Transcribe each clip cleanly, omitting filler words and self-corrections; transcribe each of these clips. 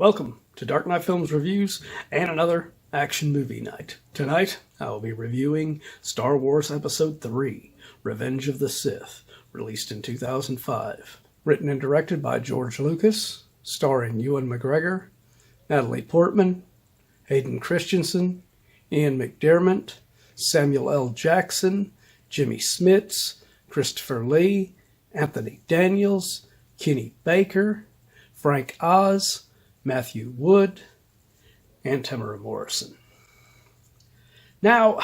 Welcome to Dark Knight Films Reviews and another action movie night. Tonight, I will be reviewing Star Wars Episode 3, Revenge of the Sith, released in 2005. Written and directed by George Lucas, starring Ewan McGregor, Natalie Portman, Hayden Christiansen, Ian McDiarmid, Samuel L. Jackson, Jimmy Smits, Christopher Lee, Anthony Daniels, Kenny Baker, Frank Oz, Matthew Wood, and Temuera Morrison. Now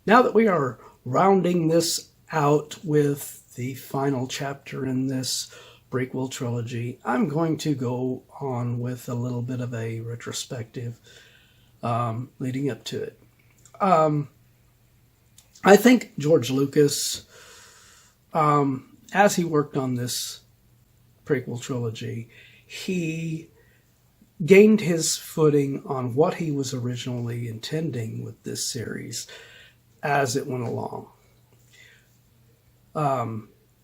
that we are rounding this out with the final chapter in this prequel trilogy, I'm going to go on with a little bit of a retrospective leading up to it. I think George Lucas, as he worked on this prequel trilogy, he gained his footing on what he was originally intending with this series as it went along.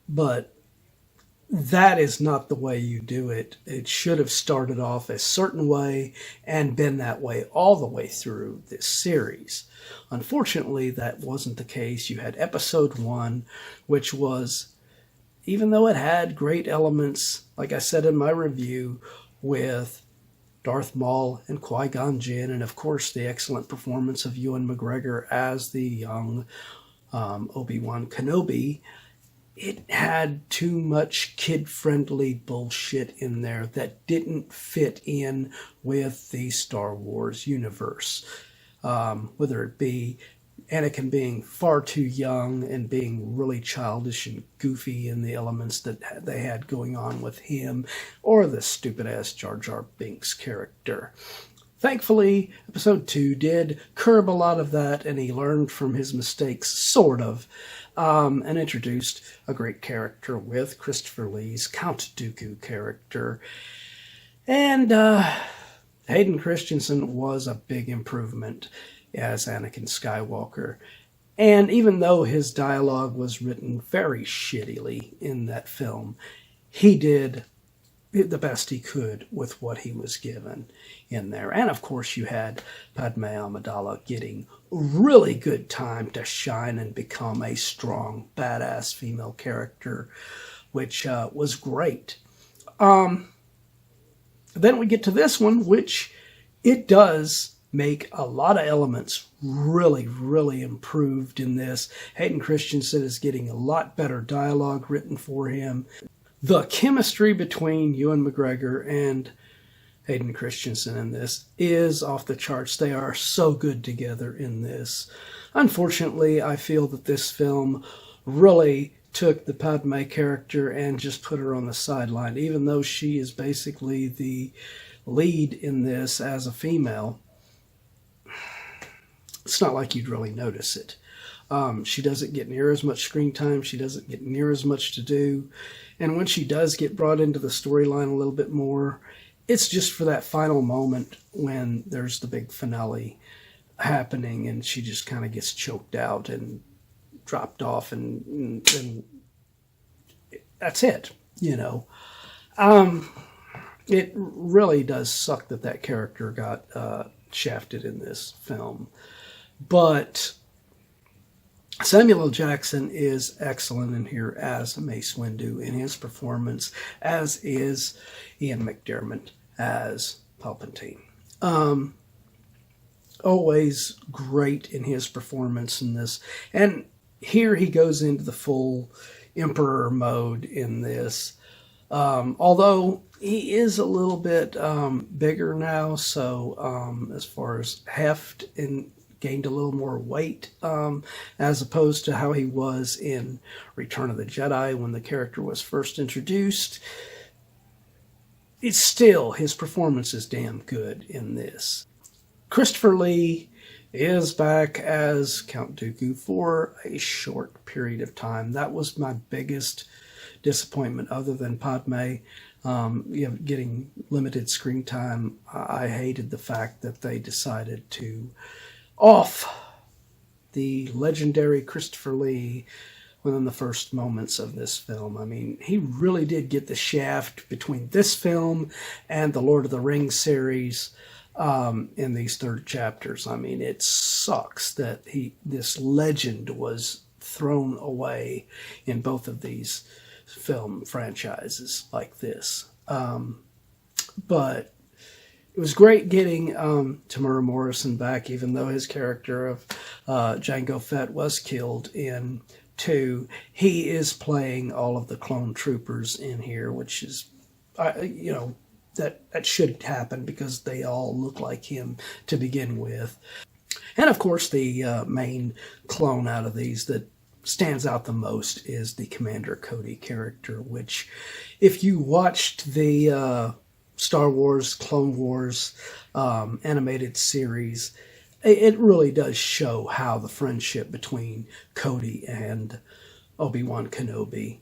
But that is not the way you do it. It should have started off a certain way and been that way all the way through this series. Unfortunately, that wasn't the case. You had Episode 1, which was, even though it had great elements, like I said in my review, with Darth Maul and Qui-Gon Jinn, and of course the excellent performance of Ewan McGregor as the young Obi-Wan Kenobi, it had too much kid-friendly bullshit in there that didn't fit in with the Star Wars universe. Whether it be Anakin being far too young and being really childish and goofy in the elements that they had going on with him, or the stupid-ass Jar Jar Binks character. Thankfully, Episode 2 did curb a lot of that, and he learned from his mistakes, sort of, and introduced a great character with Christopher Lee's Count Dooku character. And Hayden Christiansen was a big improvement as Anakin Skywalker. And even though his dialogue was written very shittily in that film, he did the best he could with what he was given in there. And of course you had Padme Amidala getting really good time to shine and become a strong, badass female character, which was great. Then we get to this one, which it does make a lot of elements really, really improved in this. Hayden Christensen is getting a lot better dialogue written for him. The chemistry between Ewan McGregor and Hayden Christensen in this is off the charts. They are so good together in this. Unfortunately, I feel that this film really took the Padme character and just put her on the sideline, even though she is basically the lead in this as a female. It's not like you'd really notice it. She doesn't get near as much screen time. She doesn't get near as much to do. And when she does get brought into the storyline a little bit more, it's just for that final moment when there's the big finale happening and she just kind of gets choked out and dropped off, and that's it, you know. It really does suck that character got shafted in this film. But Samuel L. Jackson is excellent in here as Mace Windu in his performance, as is Ian McDiarmid as Palpatine. Always great in his performance in this. And here he goes into the full Emperor mode in this. Although he is a little bit bigger now, so as far as heft, and gained a little more weight as opposed to how he was in Return of the Jedi when the character was first introduced. It's still, his performance is damn good in this. Christopher Lee is back as Count Dooku for a short period of time. That was my biggest disappointment, other than Padme getting limited screen time. I hated the fact that they decided to off the legendary Christopher Lee within the first moments of this film. I mean, he really did get the shaft between this film and the Lord of the Rings series in these third chapters. I mean, it sucks that this legend was thrown away in both of these film franchises like this. But it was great getting Temuera Morrison back, even though his character of Jango Fett was killed in 2. He is playing all of the clone troopers in here, which is, that should happen because they all look like him to begin with. And of course, the main clone out of these that stands out the most is the Commander Cody character, which, if you watched the Star Wars, Clone Wars animated series, it really does show how the friendship between Cody and Obi-Wan Kenobi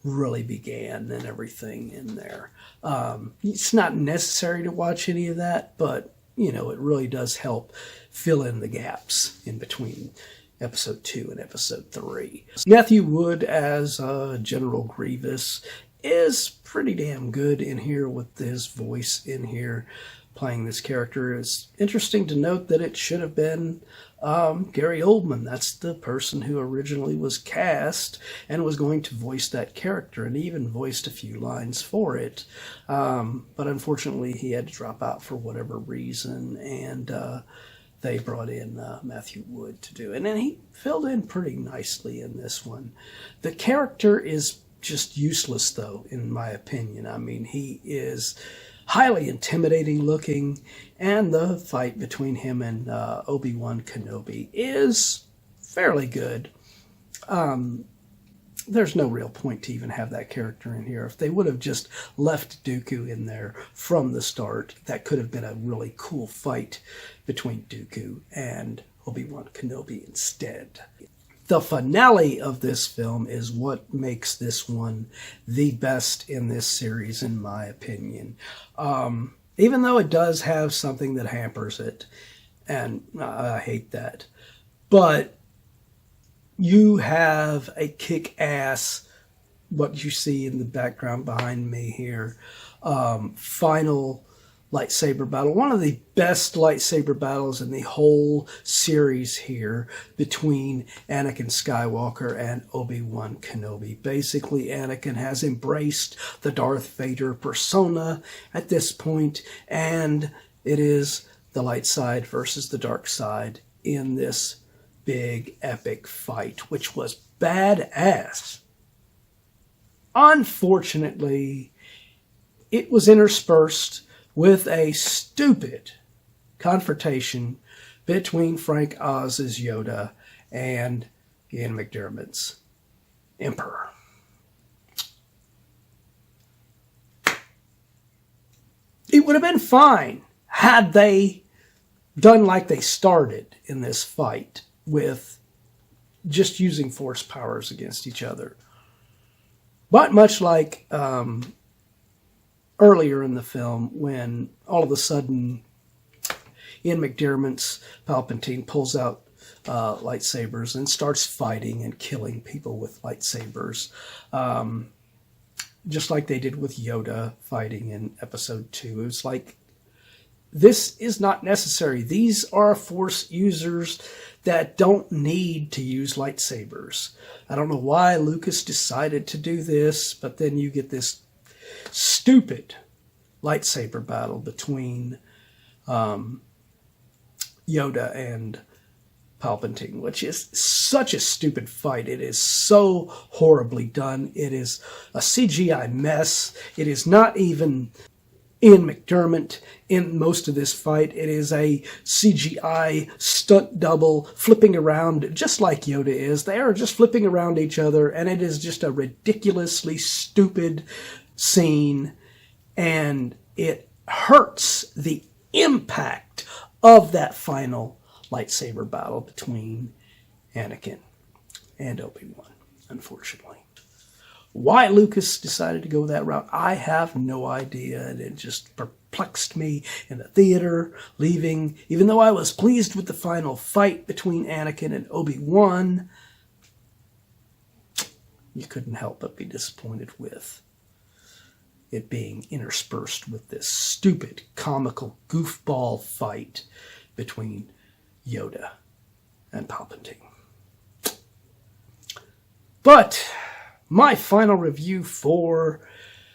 really began and everything in there. It's not necessary to watch any of that, but, it really does help fill in the gaps in between Episode 2 and Episode 3. Matthew Wood as General Grievous is pretty damn good in here with his voice in here playing this character. It's interesting to note that it should have been Gary Oldman. That's the person who originally was cast and was going to voice that character, and even voiced a few lines for it. But unfortunately, he had to drop out for whatever reason, and they brought in Matthew Wood to do it. And then he filled in pretty nicely in this one. The character is just useless, though, in my opinion. I mean, he is highly intimidating looking, and the fight between him and Obi-Wan Kenobi is fairly good. There's no real point to even have that character in here. If they would have just left Dooku in there from the start, that could have been a really cool fight between Dooku and Obi-Wan Kenobi instead. The finale of this film is what makes this one the best in this series, in my opinion. Even though it does have something that hampers it, and I hate that. But you have a kick-ass, what you see in the background behind me here, final lightsaber battle. One of the best lightsaber battles in the whole series here between Anakin Skywalker and Obi-Wan Kenobi. Basically, Anakin has embraced the Darth Vader persona at this point, and it is the light side versus the dark side in this big epic fight, which was badass. Unfortunately, it was interspersed with a stupid confrontation between Frank Oz's Yoda and Ian McDiarmid's Emperor. It would have been fine had they done like they started in this fight, with just using force powers against each other. But much like earlier in the film, when all of a sudden Ian McDiarmid's Palpatine pulls out lightsabers and starts fighting and killing people with lightsabers, just like they did with Yoda fighting in Episode 2. It was like, this is not necessary. These are Force users that don't need to use lightsabers. I don't know why Lucas decided to do this, but then you get this stupid lightsaber battle between Yoda and Palpatine, which is such a stupid fight. It is so horribly done. It is a CGI mess. It is not even Ian McDiarmid in most of this fight. It is a CGI stunt double flipping around just like Yoda is. They are just flipping around each other, and it is just a ridiculously stupid scene, and it hurts the impact of that final lightsaber battle between Anakin and Obi-Wan, unfortunately. Why Lucas decided to go that route, I have no idea, and it just perplexed me in the theater, leaving. Even though I was pleased with the final fight between Anakin and Obi-Wan, you couldn't help but be disappointed with it being interspersed with this stupid, comical, goofball fight between Yoda and Palpatine. But my final review for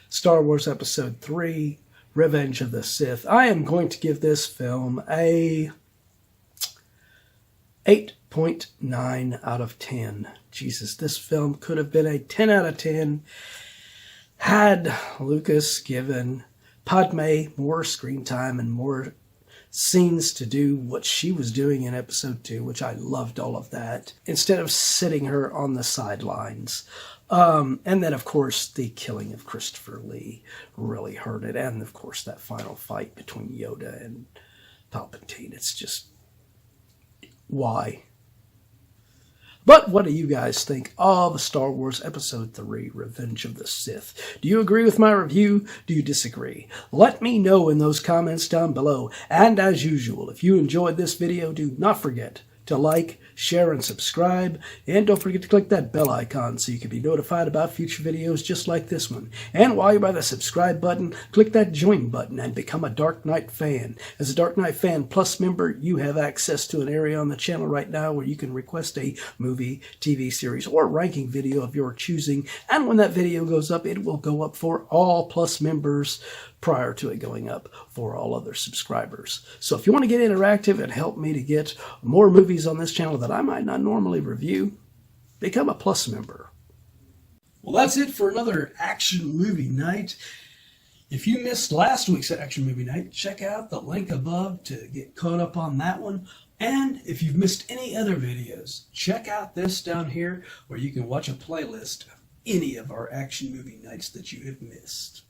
Star Wars Episode 3, Revenge of the Sith, I am going to give this film a 8.9 out of 10. Jesus, this film could have been a 10 out of 10 had Lucas given Padme more screen time and more scenes to do what she was doing in Episode 2, which I loved all of that, instead of sitting her on the sidelines. And then, of course, the killing of Christopher Lee really hurt it. And, of course, that final fight between Yoda and Palpatine. It's just, why? But what do you guys think of Star Wars Episode 3, Revenge of the Sith? Do you agree with my review? Do you disagree? Let me know in those comments down below. And as usual, if you enjoyed this video, do not forget to like, share, and subscribe. And don't forget to click that bell icon so you can be notified about future videos just like this one. And while you're by the subscribe button, click that join button and become a Dark Knight fan. As a Dark Knight Fan Plus member, you have access to an area on the channel right now where you can request a movie, TV series, or ranking video of your choosing. And when that video goes up, it will go up for all Plus members prior to it going up for all other subscribers. So if you want to get interactive and help me to get more movies on this channel that I might not normally review, become a Plus member. Well, that's it for another action movie night. If you missed last week's action movie night, check out the link above to get caught up on that one. And if you've missed any other videos, check out this down here where you can watch a playlist of any of our action movie nights that you have missed.